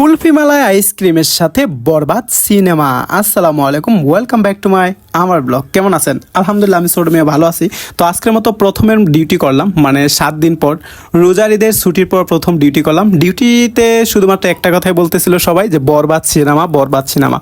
কুলফি মালাই আইসক্রিমের সাথে বরবাদ সিনেমা। আসসালামু আলাইকুম, ওয়েলকাম ব্যাক টু মাই আমার ব্লগ। কেমন আছেন? আলহামদুলিল্লাহ, আমি ছোট মেয়ে ভালো আছি। তো আজকের মতো প্রথমের ডিউটি করলাম, মানে 7 দিন পর, রোজার ঈদের ছুটির পর প্রথম ডিউটি করলাম। ডিউটিতে শুধুমাত্র একটা কথাই বলতেছিল সবাই যে বরবাদ সিনেমা, বরবাদ সিনেমা।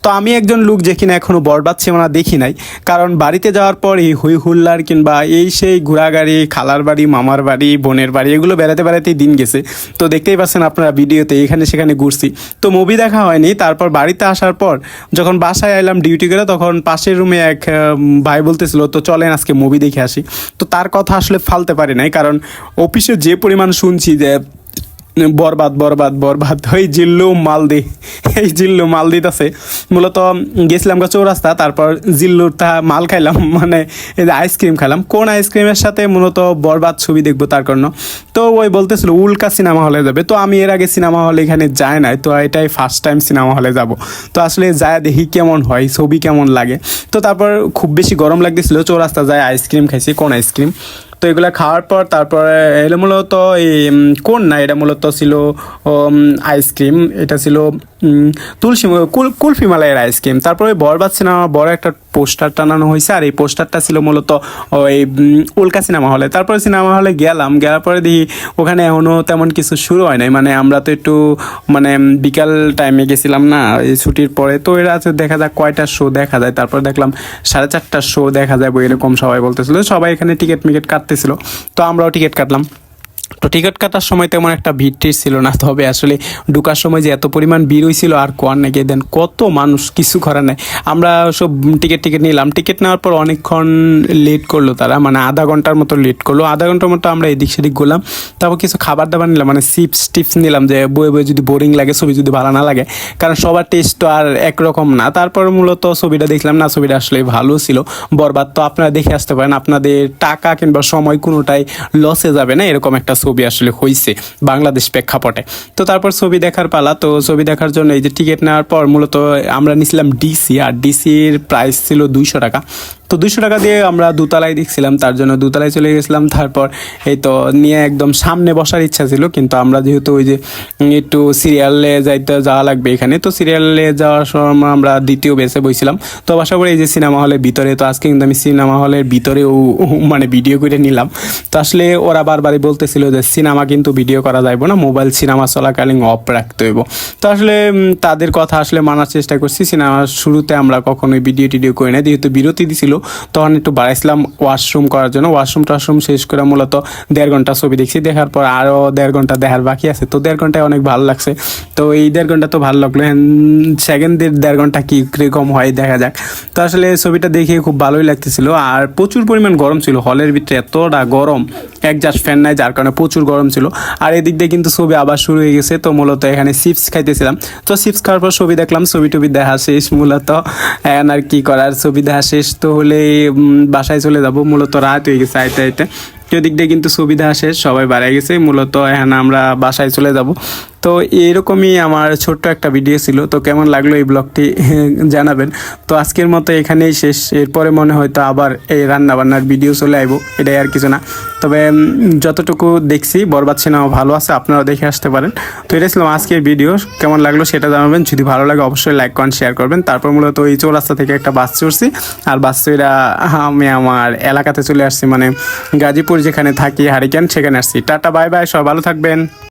তো আমি একজন লোক যে কিনা এখনও বরবাদ সিনেমা দেখি নাই, কারণ বাড়িতে যাওয়ার পর এই হই হুল্লার কিংবা এই সেই ঘোরাগাড়ি, খালার বাড়ি, মামার বাড়ি, বোনের বাড়ি, এগুলো বেড়াতে বেড়াতেই দিন গেছে। তো দেখতেই পাচ্ছেন আপনারা ভিডিওতে, এখানে সেখানে ঘুরছি, তো মুভি দেখা হয়নি। তারপর বাড়িতে আসার পর যখন বাসায় এলাম ডিউটি করে, তখন পাশের রুমে এক ভাই বলতেছিল তো চলেন আজকে মুভি দেখে আসি। তো তার কথা আসলে ফালতে পারি নাই, কারণ অফিসে যে পরিমাণ শুনছি যে বরবাদ বরবাদ বরবাদ, ওই জিল্লু মালদি, এই জিল্লু মালদিতে মূলত গেছিলাম চৌরাস্তা। তারপর জিল্লুর মাল খাইলাম, মানে এই যে আইসক্রিম খেলাম। কোন আইসক্রিমের সাথে মূলত বরবাদ ছবি দেখবো তার কারণ। তো ওই বলতেছিল উল্কা সিনেমা হলে যাবে। তো আমি এর আগে সিনেমা হলে এখানে যাই নাই, তো এটাই ফার্স্ট টাইম সিনেমা হলে যাব। তো আসলে যায় দেখি কেমন হয়, ছবি কেমন লাগে। তো তারপর খুব বেশি গরম লাগতেছিল, চৌরাস্তা যায় আইসক্রিম খাইছি। কোন আইসক্রিম? তো এগুলো খাওয়ার পর তারপরে এলো মূলত এই কোন না, এটা মূলত ছিল আইসক্রিম, এটা ছিল তুলসী কুলফি মালাইয়ের আইসক্রিম। তারপরে বরবাদ সিনেমা বড় একটা পোস্টার টানানো হয়েছে, আর এই পোস্টারটা ছিল মূলত ওই উল্কা সিনেমা হলে। তারপরে সিনেমা হলে গেলার পরে দেখি ওখানে এখনও তেমন কিছু শুরু হয় নাই, মানে আমরা তো একটু মানে বিকাল টাইমে গেছিলাম না এই ছুটির পরে। তো এরা আছে দেখা যাক কয়টা শো দেখা যায়। তারপর দেখলাম 4:30টার শো দেখা যাবে এরকম সবাই বলতেছিল। সবাই এখানে টিকিট কাটতেছিল, তো আমরাও টিকিট কাটলাম। তো টিকিট কাটার সময় তেমন একটা ভিড় টির ছিল না, তবে আসলে ঢুকার সময় যে এত পরিমাণ ভিড় হয়েছিল আর কোয়ার নাকি দেন কত মানুষ, কিছু করার নেই। আমরা সব টিকিট নিলাম। টিকিট নেওয়ার পর অনেকক্ষণ লেট করলো তারা, মানে আধা ঘন্টার মতো লেট করলো। আধা ঘন্টার মতো আমরা এদিক সেদিক গেলাম। তারপর কিছু খাবার দাবার নিলাম, মানে চিপস টিপস নিলাম, যে বয়ে বয়ে যদি বোরিং লাগে, ছবি যদি ভালো না লাগে, কারণ সবার টেস্ট তো আর একরকম না। তারপর মূলত ছবিটা দেখলাম না, ছবিটা আসলে ভালো ছিল বরবাদ। তো আপনারা দেখে আসতে পারেন, আপনাদের টাকা কিংবা সময় কোনোটাই লসে যাবে না, এরকম একটা ছবি আসলে হয়েছে বাংলাদেশ প্রেক্ষাপটে। তো তারপর ছবি দেখার পালা। তো ছবি দেখার জন্য এই যে টিকিট নেওয়ার পর মূলত আমরা নিছিলাম ডিসি, আর ডিসির প্রাইস ছিল 200 টাকা। তো 200 টাকা দিয়ে আমরা দোতলায় দেখছিলাম, তার জন্য দোতলায় চলে গেছিলাম। তারপর এই তো নিয়ে একদম সামনে বসার ইচ্ছা ছিল, কিন্তু আমরা যেহেতু ওই যে একটু সিরিয়ালে যাওয়া লাগবে এখানে, তো সিরিয়ালে যাওয়ার সময় আমরা দ্বিতীয় বেসে বসছিলাম। তো বাসা করে এই যে সিনেমা হলের ভিতরে, তো আজকে কিন্তু আমি সিনেমা হলের ভিতরেও মানে ভিডিও করে নিলাম। তো আসলে ওরা বারবারই বলতেছিল যে সিনেমা কিন্তু ভিডিও করা যাইব না, মোবাইল সিনেমা চলাকালীন অফ রাখতে হইব। তো আসলে তাদের কথা আসলে মানার চেষ্টা করছি। সিনেমার শুরুতে আমরা কখনোই ভিডিও টিডিও করি না, যেহেতু বিরতি দিছিল তখন একটু বাড়াইছিলাম ওয়াশরুম করার জন্য। ওয়াশরুম শেষ করে মূলত 1.5 ঘন্টা ছবি দেখছি। দেখার পর আরও 1.5 ঘন্টা দেখার বাকি আছে। তো 1.5 ঘন্টায় অনেক ভালো লাগছে। তো এই 1.5 ঘন্টা তো ভালো লাগলো, সেকেন্ডের 1.5 ঘন্টা কীরকম হয় দেখা যাক। তো আসলে ছবিটা দেখে খুব ভালোই লাগতেছিল, আর প্রচুর পরিমাণ গরম ছিল হলের ভিতরে, এতটা গরম, একজাস্ট ফ্যান নাই, যার কারণে প্রচুর গরম ছিল। আর এদিক দিয়ে কিন্তু ছবি আবার শুরু হয়ে গেছে। তো মূলত এখানে চিপস খাইতেছিলাম। তো চিপস খাওয়ার পর ছবি দেখলাম, ছবি টবি দেখা শেষ মূলত। এখন আর কি করার, ছবি দেখা শেষ তো হলে বাসায় চলে যাব। মূলত রাত হয়ে গেছে আইতে আইতে। এদিক দিয়ে কিন্তু ছবি দেখা শেষ, সবাই বাড়ায় গেছে, মূলত এখন আমরা বাসায় চলে যাব। তো এরকমই আমার ছোট্ট একটা ভিডিও ছিল। তো কেমন লাগলো এই ব্লগটি জানাবেন। তো আজকের মতো এখানেই শেষ। এরপরে মনে হয়তো আবার এই রান্নাবান্নার ভিডিও চলে আসবো, এটাই আর কিছু না। তবে যতটুকু দেখছি বরবাদ সিনেমা ভালো আছে, আপনারা দেখে আসতে পারেন। তো এটা ছিল আজকের ভিডিও, কেমন লাগলো সেটা জানাবেন। যদি ভালো লাগে অবশ্যই লাইক করেন, শেয়ার করবেন। তারপর মূলত ওই চৌরাস্তা থেকে একটা বাস চড়ছি, আর বাস চড়া আমি আমার এলাকাতে চলে আসছি, মানে গাজীপুর যেখানে থাকি হারিকেন, সেখানে আসছি। টাটা বাই বাই, সবাই ভালো থাকবেন।